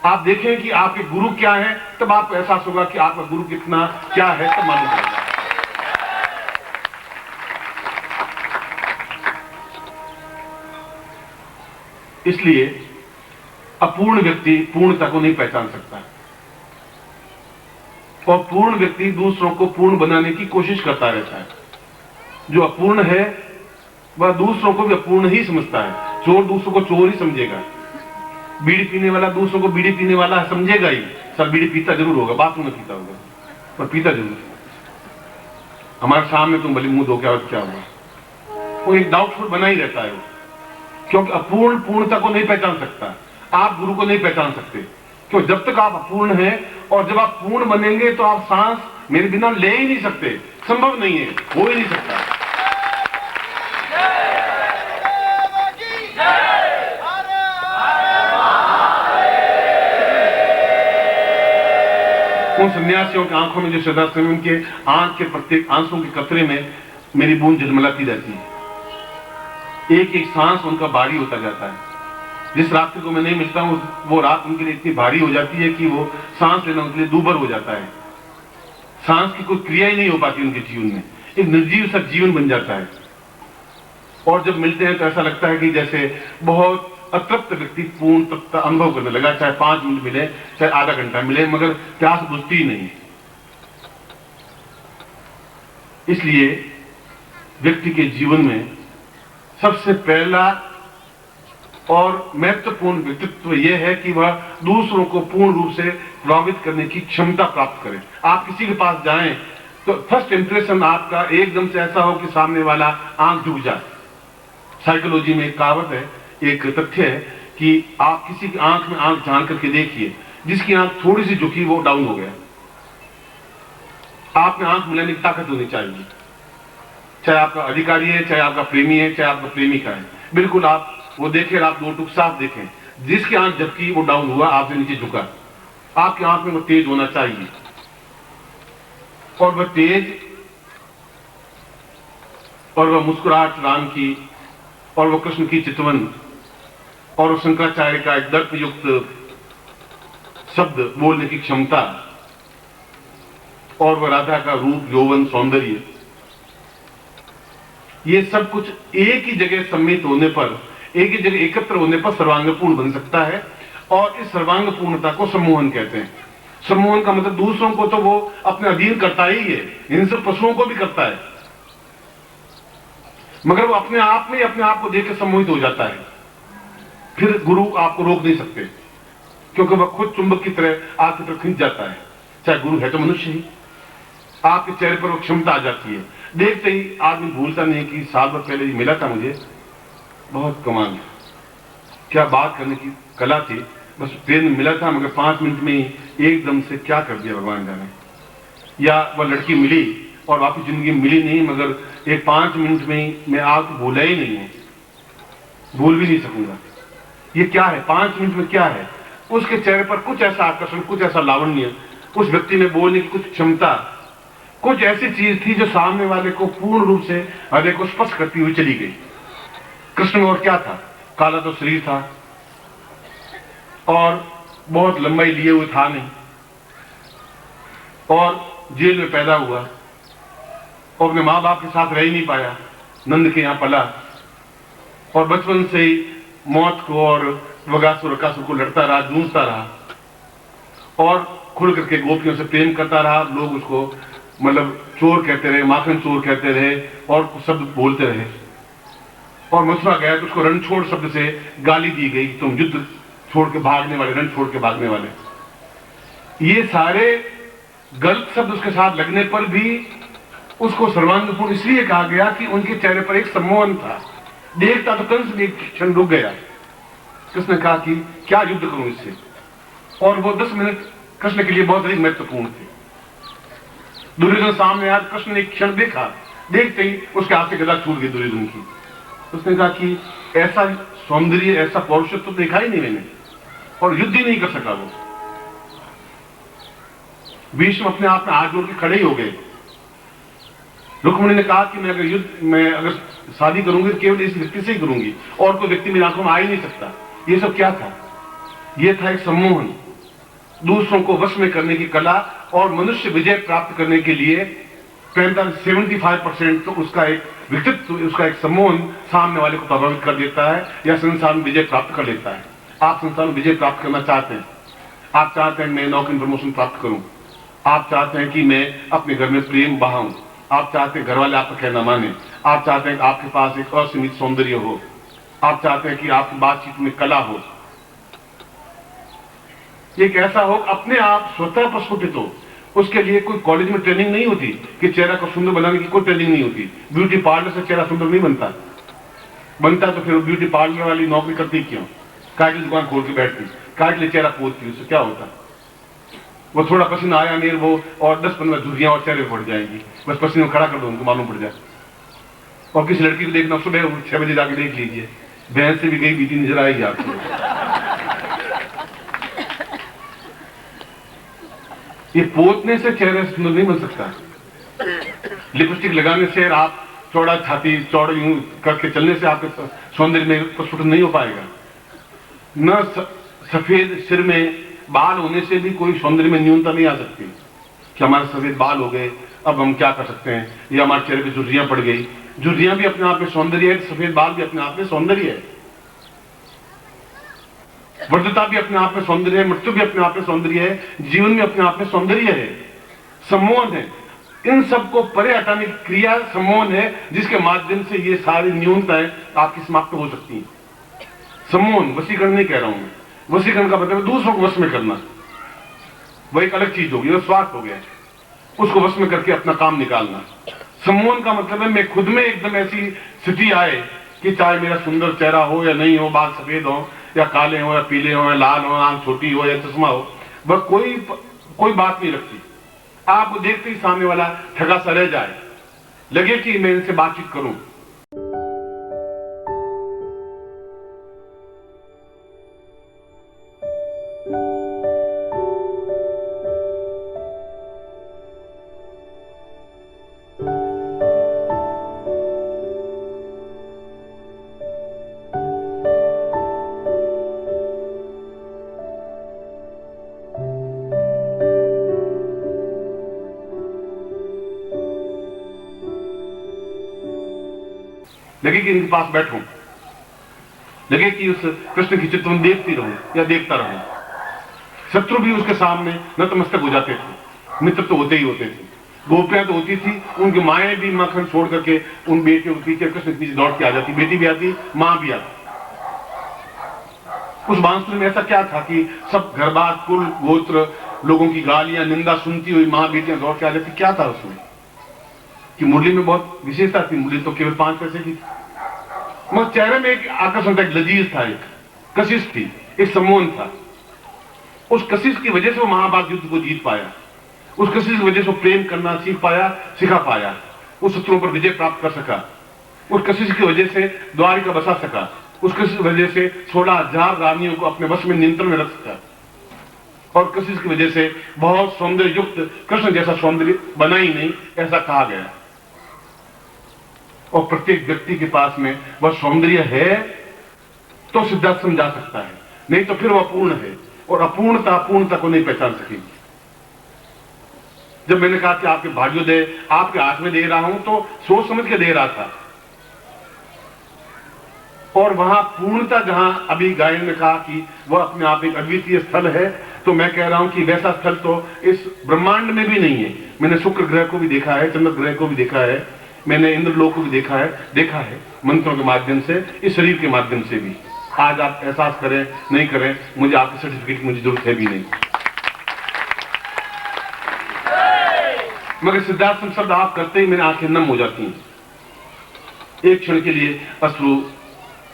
आप देखें कि आपके गुरु क्या है, तब आपको एहसास होगा कि आपका गुरु कितना क्या है, तब मालूम पड़ेगा। इसलिए अपूर्ण व्यक्ति पूर्णता को नहीं पहचान सकता, और पूर्ण व्यक्ति दूसरों को पूर्ण बनाने की कोशिश करता रहता है। जो अपूर्ण है वह दूसरों को भी अपूर्ण ही समझता है। चोर दूसरों को चोर ही समझेगा, बीड़ी पीने वाला दूसरों को बीड़ी पीने वाला समझेगा ही। सर बीड़ी पीता जरूर होगा, बाथरूम में पीता होगा, पर पीता जरूर। हमारे सामने तुम भले मुंह धो के क्या होगा, वो एक डाउटफुल बना ही रहता है वो, क्योंकि अपूर्ण पूर्णता को नहीं पहचान सकता। आप गुरु को नहीं पहचान सकते, क्यों? जब तक आप अपूर्ण हैं, और जब आप पूर्ण बनेंगे तो आप सांस मेरे बिना ले ही नहीं सकते, संभव नहीं है, हो ही नहीं सकता। उन सन्यासियों की आंखों में जो श्रद्धा से उनके आंख के प्रत्येक आंसू के कतरे में मेरी बूंद झलमलाती रहती है। एक एक सांस उनका भारी होता जाता है। जिस रात्रि को मैं नहीं मिलता हूं, वो रात उनके लिए इतनी भारी हो जाती है कि वो सांस लेना उनके लिए दूभर हो जाता है। सांस की कोई क्रिया ही नहीं हो पाती उनके जीवन में, एक निर्जीव सा जीवन बन जाता है। और जब मिलते हैं तो ऐसा लगता है कि जैसे बहुत अतृप्त व्यक्ति पूर्ण तृप्त अनुभव करने लगा, चाहे 5 मिनट मिले, चाहे आधा घंटा मिले, मगर प्यास बुझती ही नहीं। इसलिए व्यक्ति के जीवन में सबसे पहला और महत्वपूर्ण व्यक्तित्व यह है कि वह दूसरों को पूर्ण रूप से प्रभावित करने की क्षमता प्राप्त करे। आप किसी के पास जाएं तो फर्स्ट इंप्रेशन आपका एकदम से ऐसा हो कि सामने वाला आंख झुक जाए। साइकोलॉजी में एक कहावत है, एक तथ्य है कि आप किसी की आंख में आंख झांक करके देखिए, जिसकी आंख थोड़ी सी झुकी वो डाउन हो गया। आप में आंख मिलाने की ताकत होनी चाहिए, चाहे आपका अधिकारी है, चाहे आपका प्रेमी है, चाहे आपका प्रेमिका है। बिल्कुल आप वो देखें, आप दो टुक साफ देखें, जिसकी आंख झपकी वो डाउन हुआ, आपसे नीचे झुका। आपकी आंख में वो तेज होना चाहिए, और वह तेज और वह मुस्कुराहट राम की, और वह कृष्ण की चितवन, और वह शंकराचार्य का एक दर्प युक्त शब्द बोलने की क्षमता, और वह राधा का रूप यौवन सौंदर्य, ये सब कुछ एक ही जगह सम्मिलित होने पर, एक ही जगह एकत्र होने पर सर्वांगपूर्ण बन सकता है। और इस सर्वांगपूर्णता को सम्मोहन कहते हैं। सम्मोहन का मतलब दूसरों को तो वो अपने अधीन करता ही है, इन सब पशुओं को भी करता है, मगर वो अपने आप में अपने आप को देखकर सम्मोहित हो जाता है। फिर गुरु आपको रोक नहीं सकते, क्योंकि वह खुद चुंबक की तरह आपकी तरफ खींच जाता है। चाहे गुरु है तो मनुष्य ही, आपके चेहरे पर वो क्षमता आ जाती है। देखते ही आदमी भूलता नहीं कि साल भर पहले ये मिला था मुझे, बहुत कमाल, क्या बात करने की कला थी, बस ट्रेन में मिला था, मगर 5 मिनट में ही एकदम से क्या कर दिया भगवान जाने। या वह लड़की मिली और वापिस जिंदगी मिली नहीं, मगर एक 5 मिनट में ही मैं आपको भूला ही नहीं हूं, भूल भी नहीं सकूंगा। ये क्या है, 5 मिनट में क्या है? उसके चेहरे पर कुछ ऐसा आकर्षण, कुछ ऐसा लावण्य, उस व्यक्ति में बोलने की कुछ क्षमता, कुछ ऐसी चीज थी जो सामने वाले को पूर्ण रूप से हृदय को स्पर्श करती हुई चली गई। कृष्ण में और क्या था? काला तो शरीर था, और बहुत लंबाई लिए हुए था नहीं, और जेल में पैदा हुआ, और अपने माँ बाप के साथ रह ही नहीं पाया, नंद के यहां पला, और बचपन से ही मौत को और वगासुर अकासुर को लड़ता रहा, जूझता रहा, और खुल करके गोपियों से प्रेम करता रहा। लोग उसको मतलब चोर कहते रहे, माखन चोर कहते रहे, और कुछ शब्द बोलते रहे। और मथुरा गया तो उसको रणछोड़ शब्द से गाली दी गई, तुम युद्ध छोड़ के भागने वाले, रण छोड़ के भागने वाले। ये सारे गलत शब्द उसके साथ लगने पर भी उसको सर्वांगपूर्ण इसलिए कहा गया कि उनके चेहरे पर एक सम्मोहन था। देखता तो कंस भी एक क्षण रुक गया। कृष्ण ने कहा कि क्या युद्ध करूं इससे, और वो 10 मिनट कृष्ण के लिए बहुत अधिक महत्वपूर्ण थे। दुर्योधन सामने आया, कृष्ण ने एक क्षण देखा, देखते ही उसके हाथ से गदा छूट गई दुर्योधन की। उसने कहा कि ऐसा सौंदर्य, ऐसा पौरुषत्व तो देखा ही नहीं मैंने, और युद्ध ही नहीं कर सका वो। भीष्म अपने आप में हाथ जोड़ के खड़े ही हो गए। रुक्मिणी ने कहा कि मैं अगर शादी करूंगी तो केवल इस व्यक्ति से ही करूंगी, और कोई व्यक्ति मेरी आंखों में आ ही नहीं सकता। ये सब क्या था? ये था एक सम्मोहन, दूसरों को वश में करने की कला और मनुष्य विजय प्राप्त करने के लिए 75% तो उसका एक व्यक्तित्व, उसका एक सम्मोहन सामने वाले को प्रभावित कर देता है या संसार में विजय प्राप्त कर लेता है। आप संसार में विजय प्राप्त करना चाहते हैं, आप चाहते हैं मैं नौकरी प्रमोशन प्राप्त करूं, आप चाहते हैं कि मैं अपने घर में प्रेम बहाऊं, आप चाहते हैं घर वाले आपका कहना माने, आप चाहते हैं कि आपके पास एक असीमित सौंदर्य हो, आप चाहते हैं कि आपकी बातचीत में कला हो, एक ऐसा हो अपने आप स्वतः प्रस्फुटित हो। उसके लिए कोई कॉलेज में ट्रेनिंग नहीं होती कि चेहरा को सुंदर बनाने की कोई ट्रेनिंग नहीं होती। ब्यूटी पार्लर से चेहरा सुंदर नहीं बनता, बनता तो फिर ब्यूटी पार्लर वाली नौकरी करती क्यों? काट की दुकान खोल के बैठती, काट ले चेहरा पोतती, उससे क्या होता? वो थोड़ा पसीना आया नहीं वो और 10-15 झुर्रियां और चेहरे पड़ जाएंगी, बस पसीने खड़ा कर दो उनको मालूम पड़ जाए। और किसी लड़की को देखना सुबह 6 बजे जाके देख लीजिए, बहन से भी गई बीती नजर आएगी आपको। ये पोतने से चेहरा सुंदर नहीं बन सकता। लिपस्टिक लगाने से आप चौड़ा छाती चौड़ा यूं करके चलने से आपके सौंदर्य में प्रस्फुटन नहीं हो पाएगा। न सफेद सिर में बाल होने से भी कोई सौंदर्य में न्यूनता नहीं आ सकती कि हमारे सफेद बाल हो गए अब हम क्या कर सकते हैं, या हमारे चेहरे पे झुर्रियां पड़ गई। झुर्रियां भी अपने आप में सौंदर्य है, सफेद बाल भी अपने आप में सौंदर्य है, वृद्धता भी अपने आप में सौंदर्य है, मृत्यु भी अपने आप में सौंदर्य है, जीवन में अपने आप में सौंदर्य है, सम्मोहन है। इन सबको परे हटाने की क्रिया सम्मोहन है, जिसके माध्यम से ये सारी न्यूनताएं आपकी समाप्त हो सकती हैं। सम्मोहन, वशीकरण नहीं कह रहा हूं मैं, वशीकरण का मतलब दूसरों को वश में करना, वो एक अलग चीज होगी, वो स्वार्थ हो गया, उसको वश में करके अपना काम निकालना। सम्मोहन का मतलब है मैं खुद में एकदम ऐसी स्थिति आए कि चाहे मेरा सुंदर चेहरा हो या नहीं हो, बाल सफेद हो या काले हो या पीले हो या लाल हो, आंख छोटी हो या चश्मा हो, वह कोई बात नहीं रखती। आपको देखते ही सामने वाला ठगा सा रह जाए, लगे कि मैं इनसे बातचीत करूं। लगे कि इनके पास बैठूं, लगे कि उस कृष्ण की चित्र देखती रहूं या देखता रहूं। शत्रु भी उसके सामने नतमस्तक हो जाते थे, मित्र तो होते ही होते थे, गोपियां तो होती थी, उनकी माएं भी मक्खन छोड़ करके उन बेटियों के पीछे कृष्ण के पीछे दौड़ के आ जाती, बेटी भी आती, मां भी आती। उस बांसुरी में ऐसा क्या था कि सब घर बार कुल गोत्र लोगों की गालियां निंदा सुनती हुई मां बेटियां दौड़ के आ जाती? क्या था उसमें कि मुरली में बहुत विशेषता थी? मुरली तो केवल 5 पैसे की थी, मगर चेहरे में एक आकर्षण था, एक लजीज था, एक कशिश थी, एक सम्मोहन था। उस कशिश की वजह से वो महाभारत युद्ध को जीत पाया, उस कशिश की वजह से वो प्रेम करना सीख पाया, सिखा पाया, उस शत्रुओं पर विजय प्राप्त कर सका, उस कशिश की वजह से द्वारिका बसा सका, उस कशिश की वजह से 16,000 रानियों को अपने वश में नियंत्रण में रख सका, और कशिश की वजह से बहुत सौंदर्य युक्त कृष्ण जैसा सौंदर्य बना ही नहीं, ऐसा कहा गया। और प्रत्येक व्यक्ति के पास में वह सौंदर्य है तो सिद्धार्थ समझा सकता है, नहीं तो फिर वह अपूर्ण है, और अपूर्णता पूर्णता को नहीं पहचान सकेगी। जब मैंने कहा कि आपके भाग्योदय आपके हाथ में दे रहा हूं तो सोच समझ के दे रहा था, और वहां पूर्णता जहां अभी गायन ने कहा कि वह अपने आप एक अद्वितीय स्थल है, तो मैं कह रहा हूं कि वैसा स्थल तो इस ब्रह्मांड में भी नहीं है। मैंने शुक्र ग्रह को भी देखा है, चंद्र ग्रह को भी देखा है, मैंने इंद्रलोक को भी देखा है मंत्रों के माध्यम से, इस शरीर के माध्यम से भी। आज आप एहसास करें नहीं करें, मुझे आपके सर्टिफिकेट की मुझे जरूरत है भी नहीं। मगर सिद्धार्थ शब्द आप करते ही मेरी आंखें नम हो जाती हैं, एक क्षण के लिए अश्रु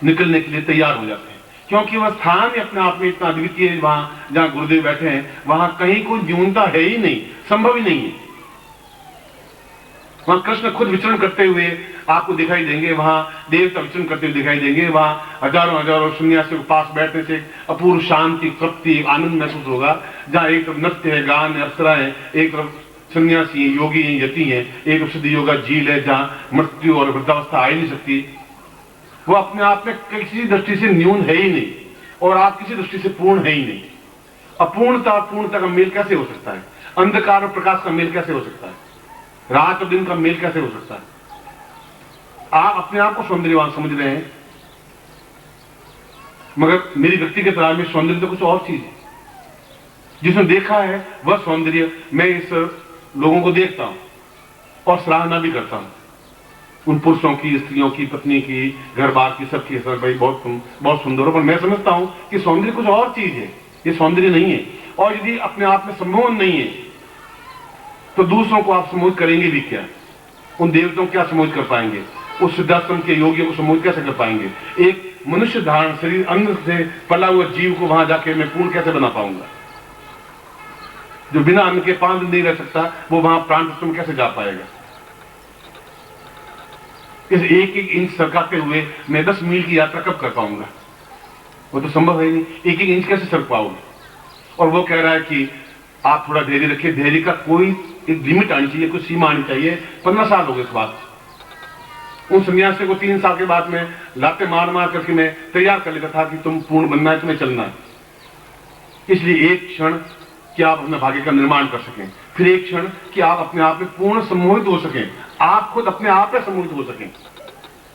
निकलने के लिए तैयार हो जाते हैं, क्योंकि वह स्थान ही अपने आप में इतना अद्वितीय है। वहां जहां गुरुदेव बैठे हैं वहां कहीं कोई न्यूनता है ही नहीं, संभव ही नहीं है। वहां कृष्ण खुद विचरण करते हुए आपको दिखाई देंगे, वहां देवता विचरण करते हुए दिखाई देंगे, वहां हजारों हजारों सन्यासियों के पास बैठने से अपूर्व शांति, तृप्ति, आनंद महसूस होगा। जहां एक तरफ नृत्य है, गान है, अप्सराएं, एक तरफ सन्यासी है, योगी है, यति है, एक तरफ सिद्ध योगा झील है जहां मृत्यु और वृद्धावस्था आ ही नहीं सकती। वो अपने आप में किसी दृष्टि से न्यून है ही नहीं, और आप किसी दृष्टि से पूर्ण है ही नहीं। अपूर्णता पूर्णता का मेल कैसे हो सकता है? अंधकार और प्रकाश का मेल कैसे हो सकता है? रात और दिन का मेल कैसे हो सकता है? आप अपने आप को सौंदर्यवान समझ रहे हैं, मगर मेरी व्यक्तिगत राय में सौंदर्य तो कुछ और चीज है। जिसने देखा है वह सौंदर्य मैं इस लोगों को देखता हूं और सराहना भी करता हूं, उन पुरुषों की, स्त्रियों की, पत्नी की, घर बार की, सबकी। सर भाई बहुत सुंदर हो, पर मैं समझता हूं कि सौंदर्य कुछ और चीज है, ये सौंदर्य नहीं है। और यदि अपने आप में सम्मोहन नहीं है तो दूसरों को आप सम्मोहित करेंगे भी क्या? उन देवताओं को क्या सम्मोहित कर पाएंगे? उस सिद्धाश्रम के योगियों को सम्मोहित कैसे कर पाएंगे? एक मनुष्य धारण शरीर अंदर से पला हुआ जीव को वहां जाके मैं पूर्ण कैसे बना पाऊंगा? जो बिना अन्न के 5 दिन नहीं रह सकता, वो वहां प्राण तत्व में कैसे जा पाएगा? इस एक इंच सरकाते हुए मैं 10 मील की यात्रा कब कर पाऊंगा? वो तो संभव है नहीं। एक इंच कैसे सर पाओगे? और वो कह रहा है कि आप थोड़ा धैर्य रखिए। धैर्य का कोई एक लिमिट आनी चाहिए, कोई सीमा आनी चाहिए। 15 साल हो गए इस बात। उन सन्यासी को 3 साल के बाद में लाते मार मार करके मैं तैयार कर लेता था कि तुम पूर्ण बनना है, तुम्हें चलना है। इसलिए एक क्षण कि आप अपने भाग्य का निर्माण कर सकें, फिर एक क्षण कि आप अपने आप में पूर्ण सम्मोहित हो सकें, आप खुद अपने आप में सम्मोहित हो सकें।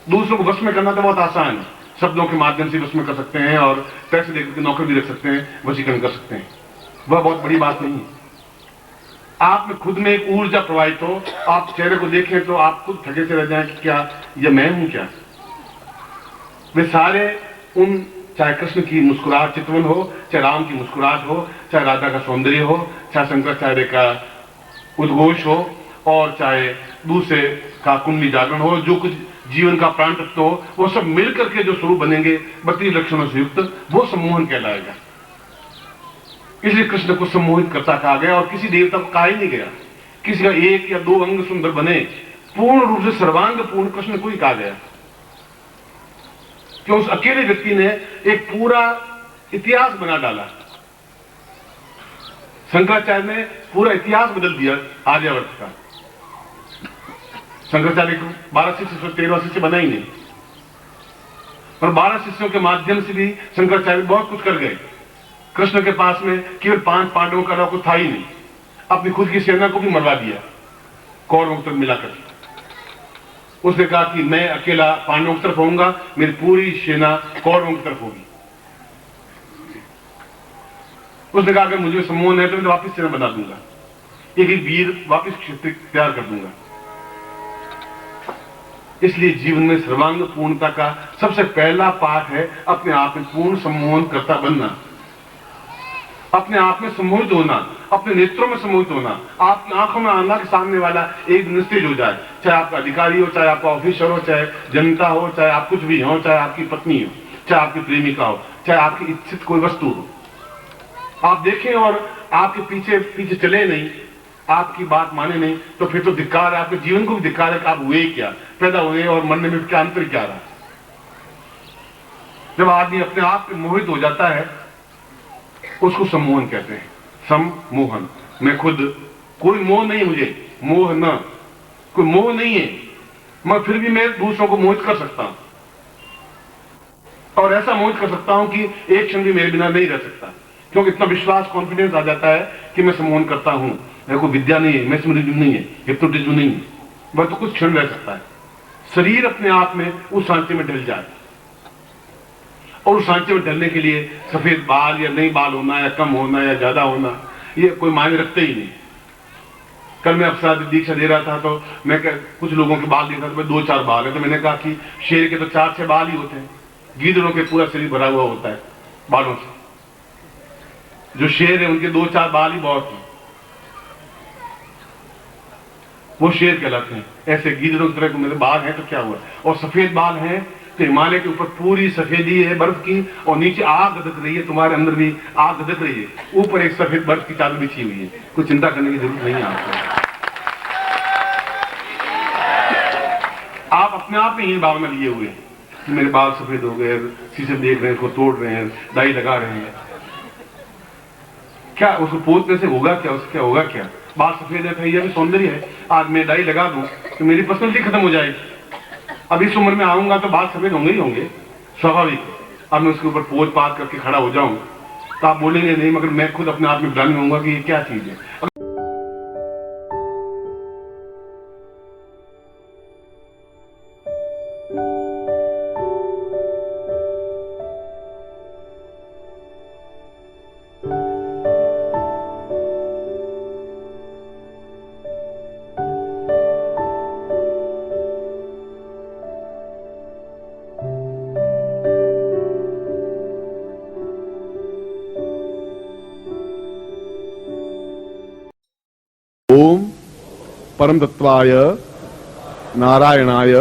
दूसरों को वश में करना तो बहुत आसान है, शब्दों के माध्यम से वश में कर सकते हैं और पैसे देकर के नौकरी भी रख सकते हैं, वशीकरण कर सकते हैं। वह बहुत बड़ी बात नहीं है। आप में खुद में एक ऊर्जा प्रवाहित हो, आप चेहरे को देखें तो आप खुद थके से रह जाएं कि क्या ये मैं हूं क्या? वे सारे उन, चाहे कृष्ण की मुस्कुराहट चितवन हो, चाहे राम की मुस्कुराहट हो, चाहे राधा का सौंदर्य हो, चाहे शंकराचार्य का उद्घोष हो, और चाहे दूसरे का कुंडली जागरण हो, जो कुछ जीवन का प्राण तत्व हो, वो सब मिलकर के जो स्वरूप बनेंगे 32 लक्षणों से युक्त, वो सम्मोहन कहलाएगा। इसलिए कृष्ण को सम्मोहित करता कहा गया और किसी देवता को कहा ही नहीं गया। किसी का 1 या 2 अंग सुंदर बने, पूर्ण रूप से सर्वांग पूर्ण कृष्ण को ही कहा गया। कि उस अकेले व्यक्ति ने एक पूरा इतिहास बना डाला। शंकराचार्य ने पूरा इतिहास बदल दिया आर्यावर्त का। शंकराचार्य को 12 शिष्य 13 शिष्य बना ही नहीं, और 12 शिष्यों के माध्यम से भी शंकराचार्य बहुत कुछ कर गए। कृष्ण के पास में केवल 5 पांडवों का कुछ था ही नहीं, अपनी खुद की सेना को भी मरवा दिया कौरवों की तरफ मिलाकर। उसने कहा कि मैं अकेला पांडवों की तरफ होऊंगा, मेरी पूरी सेना कौरवों की तरफ होगी। उसने कहा अगर मुझे सम्मोहन है तो मैं वापिस सेना बना दूंगा, एक वीर वापिस क्षेत्र तैयार कर दूंगा। इसलिए जीवन में सर्वांग पूर्णता का सबसे पहला पाठ है अपने आप में पूर्ण सम्मोहन करता बनना, अपने आप में सम्मोहित होना, अपने नेत्रों में सम्मोहित होना, आपकी आंखों में आना कि सामने वाला एक निस्तेज हो जाए। चाहे आपका अधिकारी हो, चाहे आपका ऑफिसर हो, चाहे जनता हो, चाहे आप कुछ भी हो, चाहे आपकी पत्नी हो, चाहे आपकी प्रेमिका हो, चाहे आपकी इच्छित कोई वस्तु हो, आप देखें और आपके पीछे पीछे चले नहीं, आपकी बात माने नहीं, तो फिर तो धिक्कार है, आपके जीवन को भी धिक्कार है कि आप हुए क्या, पैदा हुए और मरने में क्या अंतर क्या रहा। जब आदमी अपने आप में मोहित हो जाता है उसको सम्मोहन कहते हैं। सम्मोहन, मैं खुद, कोई मोह नहीं, मुझे मोह न, कोई मोह नहीं है, मैं फिर भी मैं दूसरों को मोहित कर सकता हूं, और ऐसा मोहित कर सकता हूं कि एक क्षण भी मेरे बिना नहीं रह सकता, क्योंकि इतना विश्वास, कॉन्फिडेंस आ जाता है कि मैं सम्मोहन करता हूं। मेरे को विद्या नहीं है, मैं स्मृति नहीं है, हिप्नोटिज्म नहीं है, वह तो कुछ क्षण रह सकता है। शरीर अपने आप में उस सांचे में ढल जाए, और उस सांचे में ढलने के लिए सफेद बाल या नहीं बाल होना या कम होना या ज्यादा होना ये कोई मायने रखते ही नहीं। कल मैं अफसर दीक्षा दे रहा था तो मैं कुछ लोगों के बाल देखा, तो मैं 2-4 बाल है, तो मैंने कहा कि शेर के तो 4-6 बाल ही होते हैं, गीदड़ों के पूरा शरीर भरा हुआ होता है बालों से। जो शेर है उनके 2-4 बाल ही बहुत हैं, वो शेर कहलाते हैं। ऐसे गीदड़ों की तरह को मेरे बाल हैं तो क्या हुआ, और सफेद बाल हैं तो हिमालय के ऊपर पूरी सफेदी है बर्फ की, और नीचे आग धधक रही है, तुम्हारे अंदर भी आग धधक रही है, ऊपर एक सफेद बर्फ की चादर बिछी हुई है। कोई चिंता करने की जरूरत नहीं है आपको। आप अपने आप में ही भावना लिए हुए हैं कि मेरे बाल सफेद हो गए, शीशे देख रहे हैं, उसको तोड़ रहे हैं, डाई लगा रहे हैं। क्या उसको पोतने से होगा क्या, उससे क्या होगा क्या? बाल सफेद है, भैया भी सौंदर्य है, आज मैं डाई लगा दूं तो मेरी पर्सनैलिटी खत्म हो जाएगी। अब इस उम्र में आऊंगा तो बाल सफेद होंगे ही होंगे, स्वाभाविक। अब मैं उसके ऊपर पोज पात करके खड़ा हो जाऊं तो आप बोलेंगे नहीं, मगर मैं खुद अपने आप में भ्रम में होऊंगा कि ये क्या चीज है। ओम परम तत्वाय नारायणाय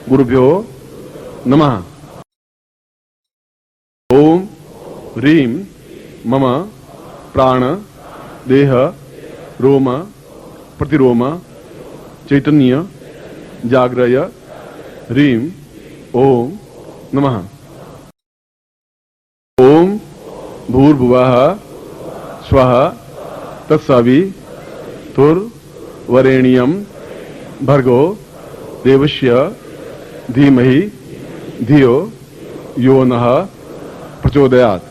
गुरुभ्यो नमः। ओम ह्रीं मम प्राण देह रोम प्रतिरोम चैतन्य जाग्रय ह्रीं ओम नमः। ओम भूर्भुवः स्वः तत्सवितुर्वरेण्यं भर्गो देवस्य धीमहि धियो यो नः प्रचोदयात्।